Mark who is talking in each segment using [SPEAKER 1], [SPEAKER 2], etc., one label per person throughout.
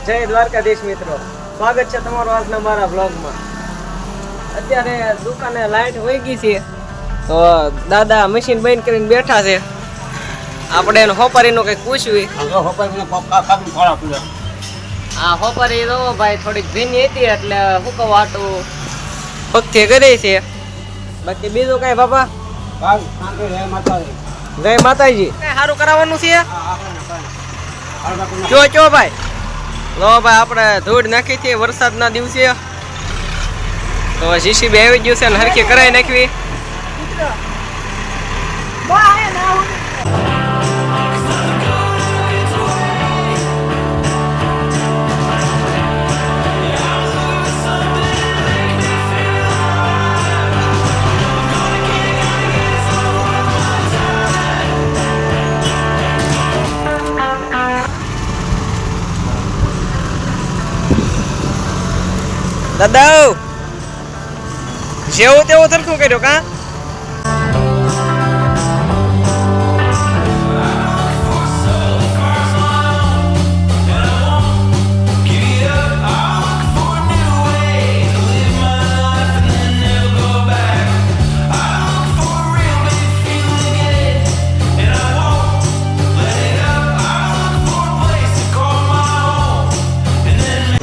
[SPEAKER 1] જય દ્વારકાધીશ મિત્રો, સ્વાગત છે તમારું આજના મારા બ્લોગમાં। અત્યારે દુકાને લાઈટ વહી ગઈ છે તો દાદા મશીન બંધ કરીને બેઠા છે। આપણે એને હોપારીનું કંઈક પૂછ્યું। આ હોપારી તો ભાઈ થોડીક ભીની હતી એટલે હુકવા હાટું પગથી કરી છે। બાકી બીજું કઈ બાપા? જય માતાજી। કઈ સારું કરાવવાનું છે? ચો ભાઈ લો ભાઈ, આપણે ધૂળ નાખી છે વરસાદના દિવસે તો જીસીબી આવી ગયું છે ને હરખી કરાવી નાખવી। દાદા જેવું તેવું સરખું કર્યું કા?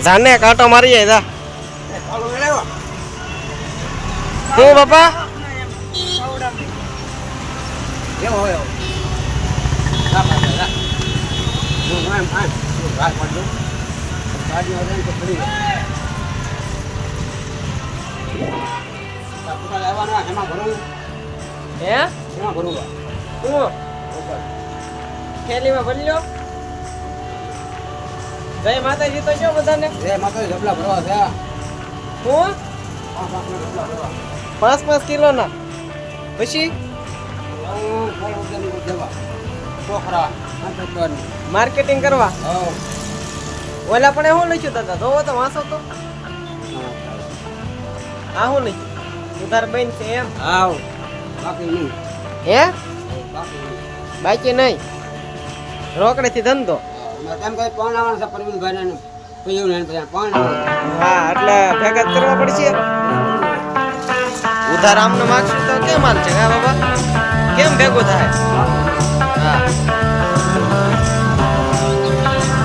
[SPEAKER 1] જાને કાંટો મારી જાય તા શું બાપા? થેલીમાં ભરી લો। જય માતાજી તો જો બધાને જય માતાજી। ઢબલા ભરવા છે હું 5 કિલો ના પછી માર્કેટિંગ કરવા ઓલા પણ એવું લખ્યું દાદા જોવો તો વાંચો તો આ શું લખ્યું? ઉધાર બેન છે એમ? હે બાકી નહીં રોકડેથી ધંધો? હા એટલે ભેગા કરવા પડશે। ઉધાર આમને માગશું તો કેમ હાલ છે હા બાબા? કેમ ભેગું થાય?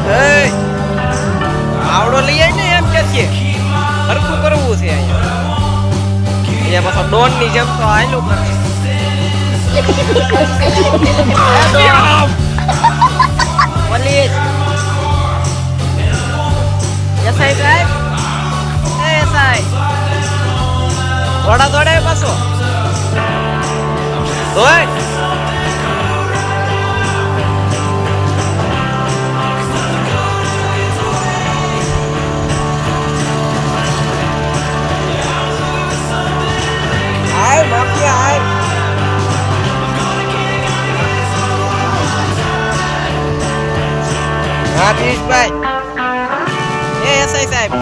[SPEAKER 1] હા આવડો લઈ આવી ને એમ કે છે હરખું કરવું છે અહીંયા પાછો ડોન ની જેમ તો આયલું કરે। પોલીસ એસઆઈ સાહેબ, એસઆઈ થોડા દોડે પાછો દોડ। આય માફિયા આય। હા દિનેશભાઈ એ એસઆઈ સાહેબ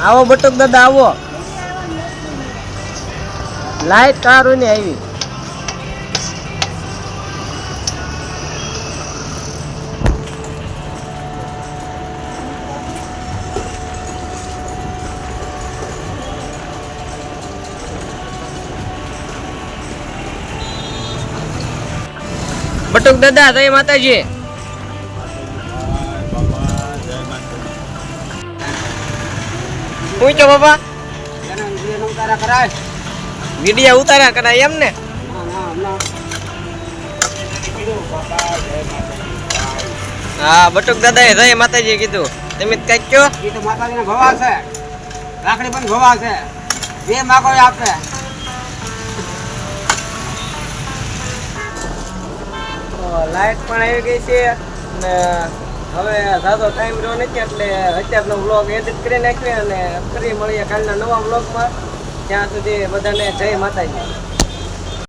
[SPEAKER 1] આવો બટુક દાદા આવો। લાઈટ કારું ને આવી બટુક દાદા જય માતાજી। પૂછો બાબા વિડિયા ઉતાર્યા કરાય એમ ને? હા બટુક દાદા એ જય માતાજી કીધું તમે કઈ કયો?
[SPEAKER 2] એ તો માતાજીને ભવા છે, રાખડી પણ ભવા છે, જે માગો એ આપે.
[SPEAKER 1] લાઈટ પણ આવી ગઈ છે અને હવે ઝાઝો ટાઈમ રહ્યો નથી એટલે અત્યારનો વ્લોગ એડિટ કરી નાખ્યો અને ફરી મળીએ કાલના નવા વ્લોગમાં. ત્યાં સુધી બધાને જય માતાજી.